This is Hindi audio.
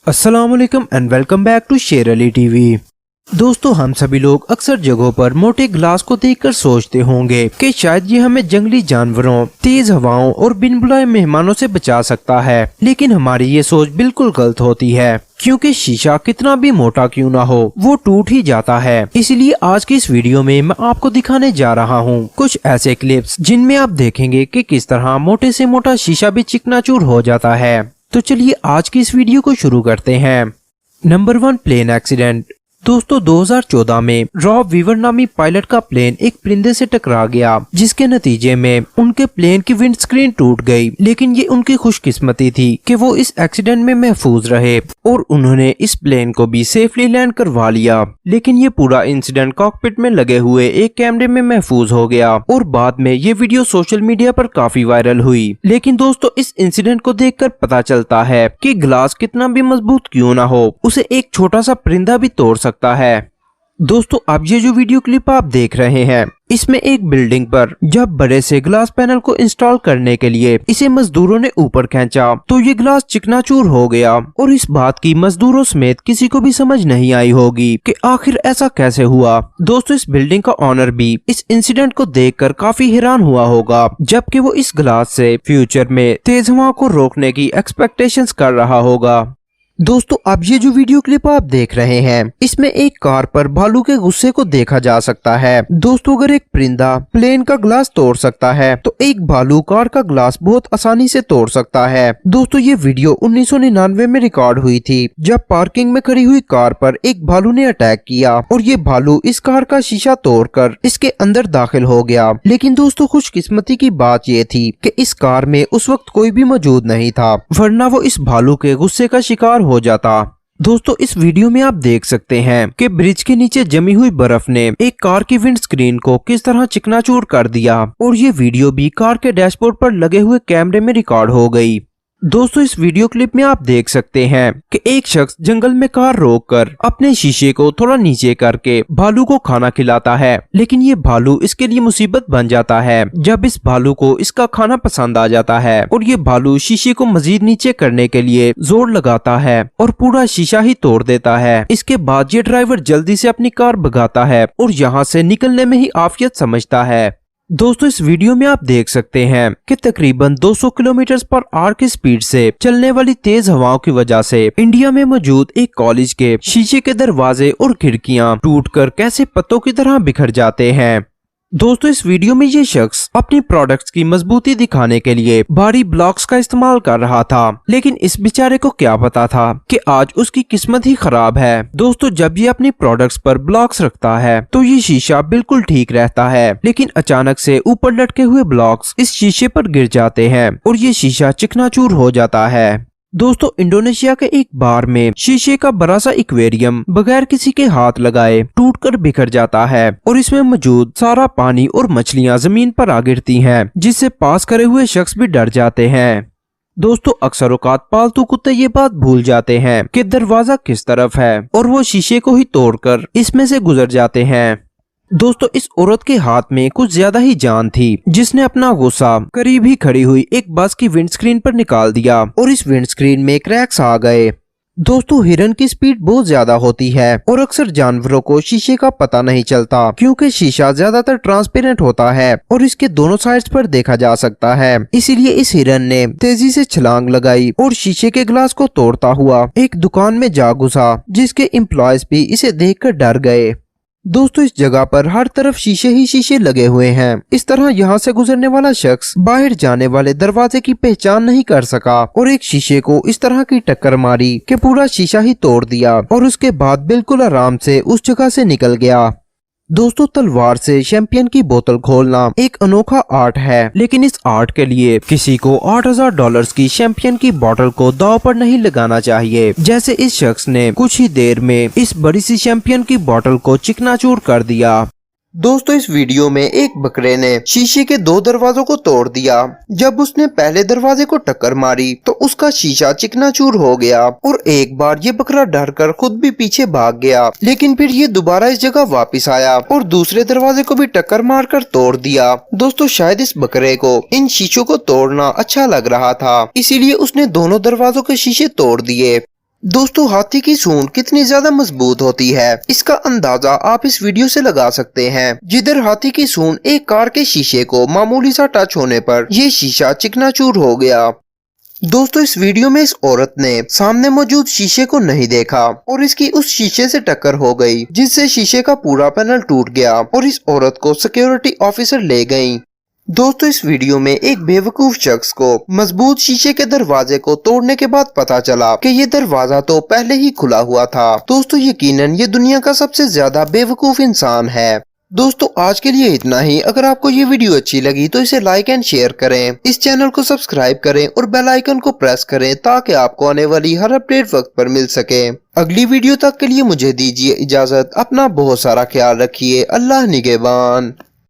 अस्सलाम वालेकुम एंड वेलकम बैक टू शेर अली टीवी। दोस्तों, हम सभी लोग अक्सर जगहों पर मोटे ग्लास को देखकर सोचते होंगे कि शायद ये हमें जंगली जानवरों, तेज हवाओं और बिन बुलाए मेहमानों से बचा सकता है, लेकिन हमारी ये सोच बिल्कुल गलत होती है क्योंकि शीशा कितना भी मोटा क्यों ना हो वो टूट ही जाता है। इसलिए आज की इस वीडियो में मैं आपको दिखाने जा रहा हूँ कुछ ऐसे क्लिप्स जिनमें आप देखेंगे कि किस तरह मोटे से मोटा शीशा भी चिकनाचूर हो जाता है। तो चलिए आज की इस वीडियो को शुरू करते हैं। Number 1, plane accident. दोस्तों, 2014 में रॉब वीवर नामी पायलट का प्लेन एक परिंदे से टकरा गया, जिसके नतीजे में उनके प्लेन की विंडस्क्रीन टूट गई। लेकिन ये उनकी खुशकिस्मती थी कि वो इस एक्सीडेंट में महफूज रहे और उन्होंने इस प्लेन को भी सेफली लैंड करवा लिया। लेकिन ये पूरा इंसिडेंट कॉकपिट में लगे हुए एक कैमरे में महफूज हो गया और बाद में ये वीडियो सोशल मीडिया पर काफी वायरल हुई। लेकिन दोस्तों, इस इंसिडेंट को देखकर पता चलता है कि ग्लास कितना भी मजबूत क्यों ना हो, उसे एक छोटा सा परिंदा भी तोड़ सकता है। दोस्तों, अब ये जो वीडियो क्लिप आप देख रहे हैं, इसमें एक बिल्डिंग पर जब बड़े से ग्लास पैनल को इंस्टॉल करने के लिए इसे मजदूरों ने ऊपर खींचा तो ये ग्लास चिकनाचूर हो गया और इस बात की मजदूरों समेत किसी को भी समझ नहीं आई होगी कि आखिर ऐसा कैसे हुआ। दोस्तों, इस बिल्डिंग का ऑनर भी इस इंसिडेंट को देखकर काफी हैरान हुआ होगा, जबकि वो इस ग्लास से फ्यूचर में तेज हवा को रोकने की एक्सपेक्टेशंस कर रहा होगा। दोस्तों, अब ये जो वीडियो क्लिप आप देख रहे हैं, इसमें एक कार पर भालू के गुस्से को देखा जा सकता है। दोस्तों, अगर एक परिंदा प्लेन का ग्लास तोड़ सकता है तो एक भालू कार का ग्लास बहुत आसानी से तोड़ सकता है। दोस्तों, ये वीडियो 1999 में रिकॉर्ड हुई थी, जब पार्किंग में खड़ी हुई कार पर एक भालू ने अटैक किया और ये भालू इस कार का शीशा तोड़कर इसके अंदर दाखिल हो गया। लेकिन दोस्तों, खुशकिस्मती की बात ये थी कि इस कार में उस वक्त कोई भी मौजूद नहीं था, वरना वो इस भालू के गुस्से का शिकार हो जाता। दोस्तों, इस वीडियो में आप देख सकते हैं कि ब्रिज के नीचे जमी हुई बर्फ ने एक कार की विंड स्क्रीन को किस तरह चिकनाचूर कर दिया और ये वीडियो भी कार के डैशबोर्ड पर लगे हुए कैमरे में रिकॉर्ड हो गई। दोस्तों, इस वीडियो क्लिप में आप देख सकते हैं कि एक शख्स जंगल में कार रोककर अपने शीशे को थोड़ा नीचे करके भालू को खाना खिलाता है, लेकिन ये भालू इसके लिए मुसीबत बन जाता है जब इस भालू को इसका खाना पसंद आ जाता है और ये भालू शीशे को मजीद नीचे करने के लिए जोर लगाता है और पूरा शीशा ही तोड़ देता है। इसके बाद ये ड्राइवर जल्दी से अपनी कार भगाता है और यहाँ से निकलने में ही आफियत समझता है। दोस्तों, इस वीडियो में आप देख सकते हैं कि तकरीबन 200 किलोमीटर पर आवर की स्पीड से चलने वाली तेज हवाओं की वजह से इंडिया में मौजूद एक कॉलेज के शीशे के दरवाजे और खिड़कियां टूटकर कैसे पत्तों की तरह बिखर जाते हैं। दोस्तों, इस वीडियो में ये शख्स अपनी प्रोडक्ट्स की मजबूती दिखाने के लिए भारी ब्लॉक्स का इस्तेमाल कर रहा था, लेकिन इस बेचारे को क्या पता था कि आज उसकी किस्मत ही खराब है। दोस्तों, जब ये अपनी प्रोडक्ट्स पर ब्लॉक्स रखता है तो ये शीशा बिल्कुल ठीक रहता है, लेकिन अचानक से ऊपर लटके हुए ब्लॉक्स इस शीशे पर गिर जाते हैं और ये शीशा चिकनाचूर हो जाता है। दोस्तों, इंडोनेशिया के एक बार में शीशे का बड़ा सा एक्वेरियम बगैर किसी के हाथ लगाए टूटकर बिखर जाता है और इसमें मौजूद सारा पानी और मछलियां जमीन पर आ गिरती हैं, जिससे पास करे हुए शख्स भी डर जाते हैं। दोस्तों, अक्सर औकात पालतू कुत्ते ये बात भूल जाते हैं कि दरवाजा किस तरफ है और वो शीशे को ही तोड़कर इसमें से गुजर जाते हैं। दोस्तों, इस औरत के हाथ में कुछ ज्यादा ही जान थी, जिसने अपना गुस्सा करीब ही खड़ी हुई एक बस की विंडस्क्रीन पर निकाल दिया और इस विंडस्क्रीन में क्रैक्स आ गए। दोस्तों, हिरन की स्पीड बहुत ज्यादा होती है और अक्सर जानवरों को शीशे का पता नहीं चलता क्योंकि शीशा ज्यादातर ट्रांसपेरेंट होता है और इसके दोनों साइड्स पर देखा जा सकता है। इसीलिए इस हिरन ने तेजी से छलांग लगाई और शीशे के ग्लास को तोड़ता हुआ एक दुकान में जा घुसा, जिसके एम्प्लॉयज भी इसे देखकर डर गए। दोस्तों, इस जगह पर हर तरफ शीशे ही शीशे लगे हुए हैं। इस तरह यहाँ से गुजरने वाला शख्स बाहर जाने वाले दरवाजे की पहचान नहीं कर सका और एक शीशे को इस तरह की टक्कर मारी कि पूरा शीशा ही तोड़ दिया और उसके बाद बिल्कुल आराम से उस जगह से निकल गया। दोस्तों, तलवार से शैंपियन की बोतल खोलना एक अनोखा आर्ट है, लेकिन इस आर्ट के लिए किसी को $8000 की शैंपियन की बोतल को दांव पर नहीं लगाना चाहिए, जैसे इस शख्स ने कुछ ही देर में इस बड़ी सी शैंपियन की बोतल को चिकनाचूर कर दिया। दोस्तों, इस वीडियो में एक बकरे ने शीशे के 2 दरवाजों को तोड़ दिया। जब उसने पहले दरवाजे को टक्कर मारी तो उसका शीशा चिकनाचूर हो गया और एक बार ये बकरा डर कर खुद भी पीछे भाग गया, लेकिन फिर ये दोबारा इस जगह वापस आया और दूसरे दरवाजे को भी टक्कर मारकर तोड़ दिया। दोस्तों, शायद इस बकरे को इन शीशों को तोड़ना अच्छा लग रहा था, इसीलिए उसने दोनों दरवाजों के शीशे तोड़ दिए। दोस्तों हाथी की सूंड कितनी ज्यादा मजबूत होती है, इसका अंदाजा आप इस वीडियो से लगा सकते हैं। जिधर हाथी की सूंड एक कार के शीशे को मामूली सा टच होने पर ये शीशा चिकनाचूर हो गया। दोस्तों इस वीडियो में इस औरत ने सामने मौजूद शीशे को नहीं देखा और इसकी उस शीशे से टक्कर हो गई, जिससे शीशे का पूरा पैनल टूट गया और इस औरत को सिक्योरिटी ऑफिसर ले गई। दोस्तों इस वीडियो में एक बेवकूफ शख्स को मजबूत शीशे के दरवाजे को तोड़ने के बाद पता चला कि ये दरवाजा तो पहले ही खुला हुआ था। दोस्तों यकीनन ये दुनिया का सबसे ज्यादा बेवकूफ इंसान है। दोस्तों आज के लिए इतना ही। अगर आपको ये वीडियो अच्छी लगी तो इसे लाइक एंड शेयर करें, इस चैनल को सब्सक्राइब करें और बेल आइकन को प्रेस करें ताकि आपको आने वाली हर अपडेट वक्त पर मिल सके। अगली वीडियो तक के लिए मुझे दीजिए इजाजत। अपना बहुत सारा ख्याल रखिए। अल्लाह निगहबान।